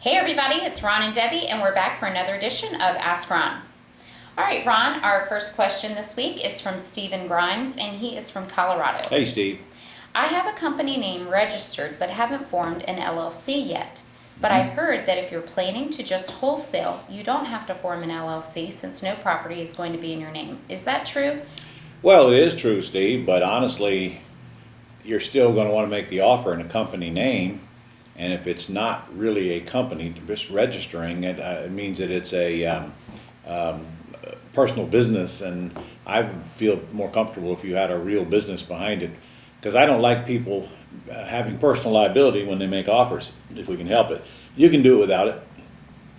Hey everybody, it's Ron and Debbie, and we're back for another edition of Ask Ron. All right, Ron, our first question this week is from Stephen Grimes, and he is from Colorado. Hey, Steve. I have a company name registered, but haven't formed an LLC yet. But I heard that if you're planning to just wholesale, you don't have to form an LLC since no property is going to be in your name. Is that true? Well, it is true, Steve, but honestly, you're still going to want to make the offer in a company name. And if it's not really a company, just registering it, it means that it's a personal business, and I feel more comfortable if you had a real business behind it, because I don't like people having personal liability when they make offers, if we can help it. You can do it without it,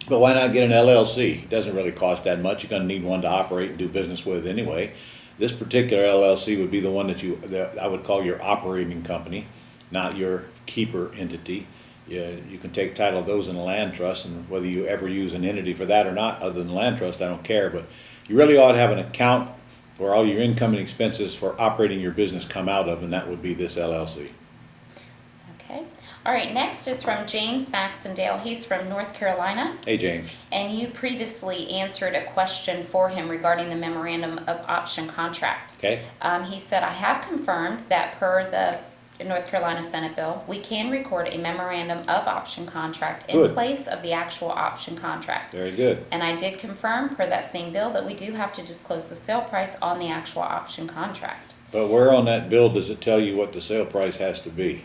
but why not get an LLC? It doesn't really cost that much. You're going to need one to operate and do business with anyway. This particular LLC would be the one that I would call your operating company, not your keeper entity. You can take title of those in a land trust, and whether you ever use an entity for that or not, other than land trust, I don't care. But you really ought to have an account where all your income and expenses for operating your business come out of, and that would be this LLC. Okay. All right, next is from James Maxendale. He's from North Carolina. Hey, James. And you previously answered a question for him regarding the Memorandum of Option Contract. Okay. He said, I have confirmed that per the North Carolina Senate bill, we can record a Memorandum of Option Contract in place of the actual option contract. Very good. And I did confirm per that same bill that we do have to disclose the sale price on the actual option contract. But where on that bill does it tell you what the sale price has to be?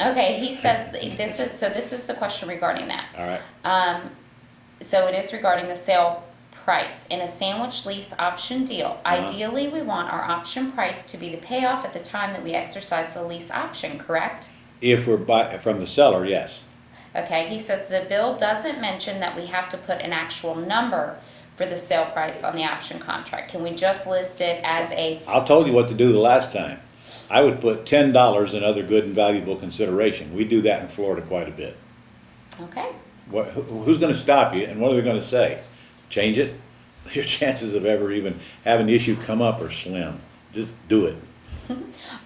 Okay, he says this is the question regarding that. All right. So it is regarding the sale price in a sandwich lease option deal. Ideally, we want our option price to be the payoff at the time that we exercise the lease option, correct? If we're from the seller, yes. Okay, he says the bill doesn't mention that we have to put an actual number for the sale price on the option contract. Can we just list it as a... I told you what to do the last time. I would put $10 in other good and valuable consideration. We do that in Florida quite a bit. Okay. Who's going to stop you, and what are they going to say? Change it? Your chances of ever even having the issue come up are slim. Just do it.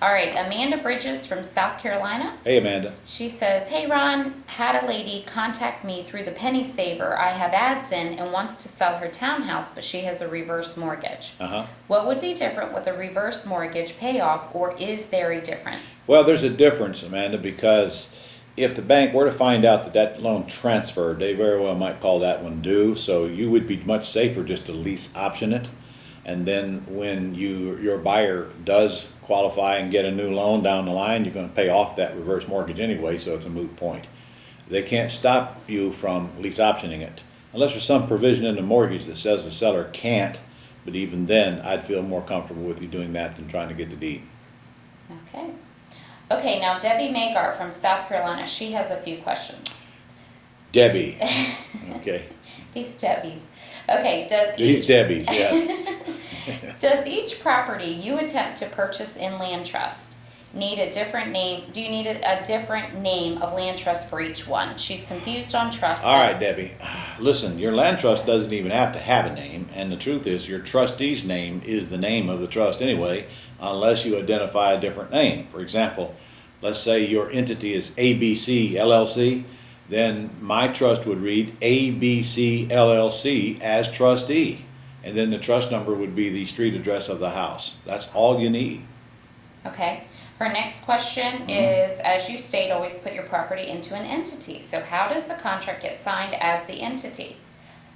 All right, Amanda Bridges from South Carolina. Hey, Amanda. She says, hey Ron, had a lady contact me through the Penny Saver I have ads in and wants to sell her townhouse, but she has a reverse mortgage. What would be different with a reverse mortgage payoff, or is there a difference? Well, there's a difference, Amanda, because if the bank were to find out that that loan transferred, they very well might call that one due. So you would be much safer just to lease option it. And then when your buyer does qualify and get a new loan down the line, you're going to pay off that reverse mortgage anyway, so it's a moot point. They can't stop you from lease optioning it, unless there's some provision in the mortgage that says the seller can't. But even then, I'd feel more comfortable with you doing that than trying to get the deed. Okay. Okay, now Debbie Magar from South Carolina, she has a few questions. Debbie. Okay. These Debbies. Okay, These Debbies, yeah. Does each property you attempt to purchase in land trust need a different name? Do you need a different name of land trust for each one? She's confused on trust. All right, Debbie. Listen, your land trust doesn't even have to have a name, and the truth is your trustee's name is the name of the trust anyway, unless you identify a different name. For example, let's say your entity is ABC LLC, then my trust would read ABC LLC as trustee, and then the trust number would be the street address of the house. That's all you need. Okay. Her next question is, as you state, always put your property into an entity. So how does the contract get signed as the entity?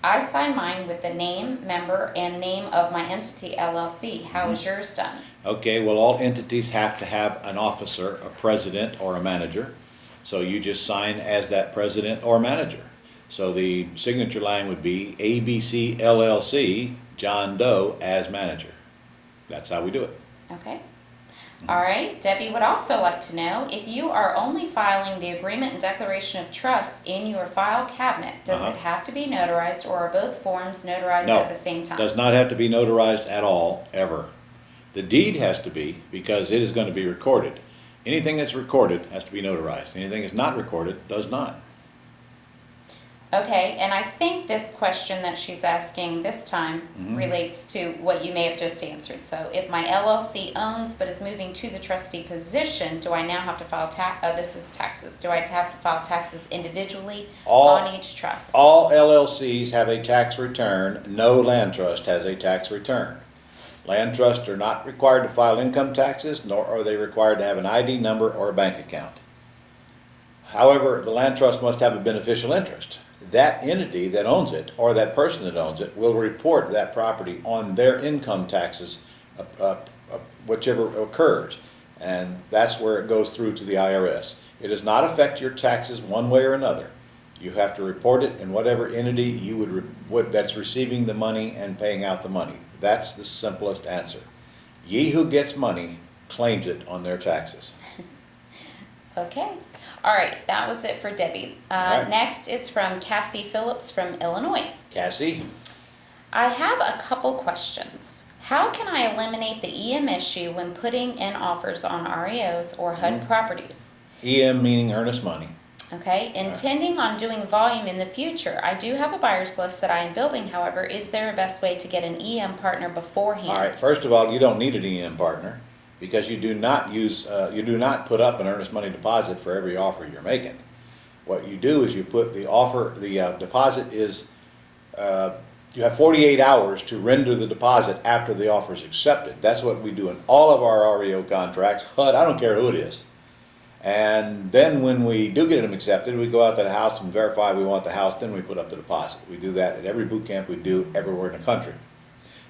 I sign mine with the name, member, and name of my entity, LLC. How is yours done? Okay, well, all entities have to have an officer, a president, or a manager. So you just sign as that president or manager. So the signature line would be ABC LLC, John Doe as manager. That's how we do it. Okay. All right. Debbie would also like to know, if you are only filing the agreement and declaration of trust in your file cabinet, does it have to be notarized, or are both forms notarized at the same time? No, does not have to be notarized at all, ever. The deed has to be, because it is going to be recorded. Anything that's recorded has to be notarized. Anything that's not recorded does not. Okay, and I think this question that she's asking this time relates to what you may have just answered. So if my LLC owns but is moving to the trustee position, do I now have to file this is taxes. Do I have to file taxes individually on each trust? All LLCs have a tax return. No land trust has a tax return. Land trusts are not required to file income taxes, nor are they required to have an ID number or a bank account. However, the land trust must have a beneficial interest. That entity that owns it, or that person that owns it, will report that property on their income taxes, whichever occurs. And that's where it goes through to the IRS. It does not affect your taxes one way or another. You have to report it in whatever entity you that's receiving the money and paying out the money. That's the simplest answer. Ye who gets money claims it on their taxes. Okay. All right, that was it for Debbie. Right. Next is from Cassie Phillips from Illinois. Cassie? I have a couple questions. How can I eliminate the EM issue when putting in offers on REOs or HUD properties? EM meaning earnest money. Okay, intending on doing volume in the future. I do have a buyer's list that I am building, however. Is there a best way to get an EM partner beforehand? All right, first of all, you don't need an EM partner, because you do not put up an earnest money deposit for every offer you're making. What you do is you put the offer, the deposit is, you have 48 hours to render the deposit after the offer is accepted. That's what we do in all of our REO contracts. HUD, I don't care who it is. And then when we do get them accepted, we go out to the house and verify we want the house, then we put up the deposit. We do that at every boot camp we do everywhere in the country.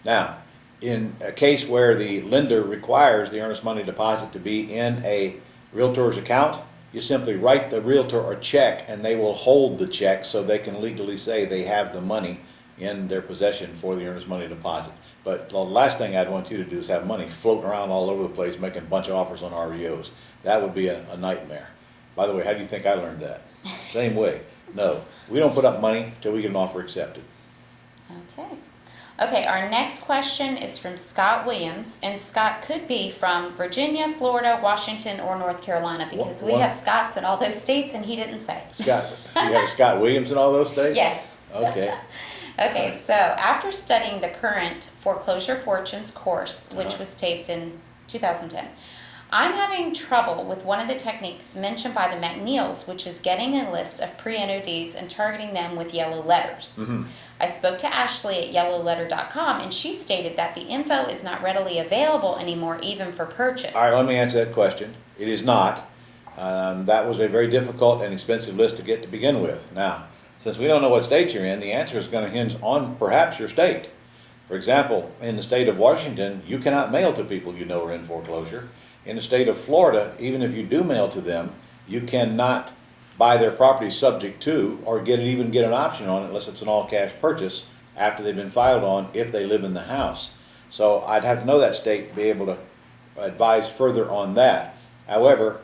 Now, in a case where the lender requires the earnest money deposit to be in a realtor's account, you simply write the realtor a check and they will hold the check so they can legally say they have the money in their possession for the earnest money deposit. But the last thing I'd want you to do is have money floating around all over the place making a bunch of offers on REOs. That would be a nightmare. By the way, how do you think I learned that? Same way. No, we don't put up money till we get an offer accepted. Okay. Okay, our next question is from Scott Williams, and Scott could be from Virginia, Florida, Washington, or North Carolina, because we have Scotts in all those states, and he didn't say. Scott, you have Scott Williams in all those states? Yes. Okay. Okay, so after studying the current Foreclosure Fortunes course, which was taped in 2010, I'm having trouble with one of the techniques mentioned by the McNeils, which is getting a list of pre-NODs and targeting them with yellow letters. I spoke to Ashley at yellowletter.com, and she stated that the info is not readily available anymore, even for purchase. All right, let me answer that question. It is not. That was a very difficult and expensive list to get to begin with. Now, since we don't know what state you're in, the answer is going to hinge on perhaps your state. For example, in the state of Washington, you cannot mail to people you know are in foreclosure. In the state of Florida, even if you do mail to them, you cannot buy their property subject to or even get an option on it unless it's an all-cash purchase after they've been filed on if they live in the house. So I'd have to know that state to be able to advise further on that. However,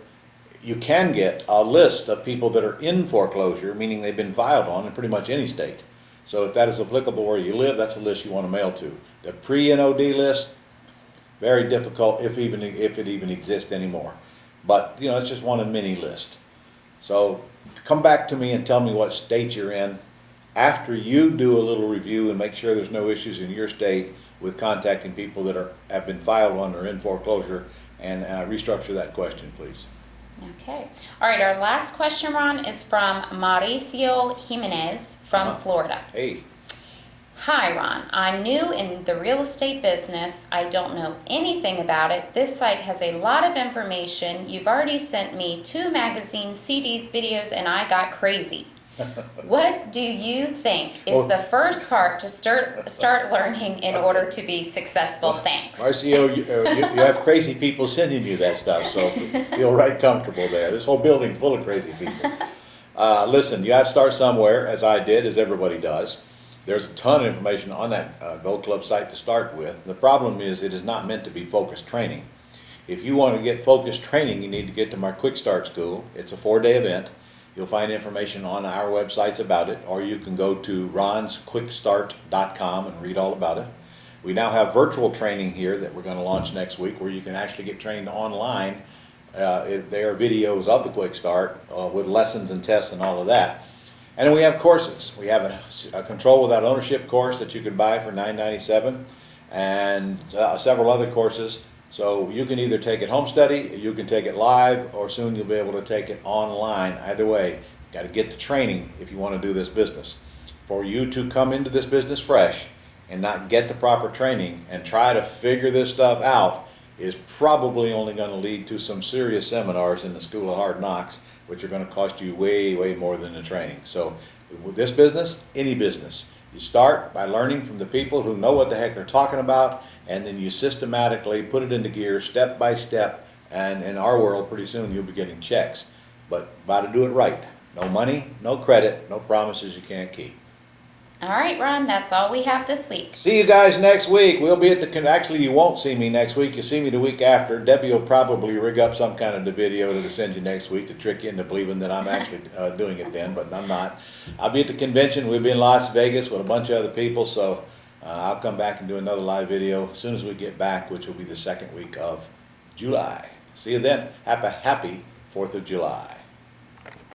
you can get a list of people that are in foreclosure, meaning they've been filed on in pretty much any state. So if that is applicable where you live, that's a list you want to mail to. The pre-NOD list, very difficult if it even exists anymore. But you know, it's just one of many lists. So come back to me and tell me what state you're in after you do a little review and make sure there's no issues in your state with contacting people that have been filed on or in foreclosure, and restructure that question, please. Okay. All right, our last question, Ron, is from Mauricio Jimenez from Florida. Hey. Hi, Ron. I'm new in the real estate business. I don't know anything about it. This site has a lot of information. You've already sent me 2 magazines, CDs, videos, and I got crazy. What do you think is the first part to start learning in order to be successful? Thanks. Marcio, you have crazy people sending you that stuff, so feel right comfortable there. This whole building's full of crazy people. Listen, you have to start somewhere, as I did, as everybody does. There's a ton of information on that Gold Club site to start with. The problem is it is not meant to be focused training. If you want to get focused training, you need to get to my Quick Start School. It's a 4-day event. You'll find information on our websites about it, or you can go to ronsquickstart.com and read all about it. We now have virtual training here that we're going to launch next week, where you can actually get trained online. There are videos of the Quick Start with lessons and tests and all of that. And then we have courses. We have a control without ownership course that you can buy for $9.97, and several other courses. So you can either take it home study, you can take it live, or soon you'll be able to take it online. Either way, you got to get the training if you want to do this business. For you to come into this business fresh and not get the proper training and try to figure this stuff out is probably only going to lead to some serious seminars in the School of Hard Knocks, which are going to cost you way, way more than the training. So with this business, any business, you start by learning from the people who know what the heck they're talking about, and then you systematically put it into gear step by step, and in our world, pretty soon you'll be getting checks. But got to do it right. No money, no credit, no promises you can't keep. All right, Ron, that's all we have this week. See you guys next week. We'll be at the, actually you won't see me next week, you'll see me the week after. Debbie will probably rig up some kind of the video to send you next week to trick you into believing that I'm actually doing it then, but I'm not. I'll be at the convention. We'll be in Las Vegas with a bunch of other people, so I'll come back and do another live video as soon as we get back, which will be the second week of July. See you then. Happy 4th of July.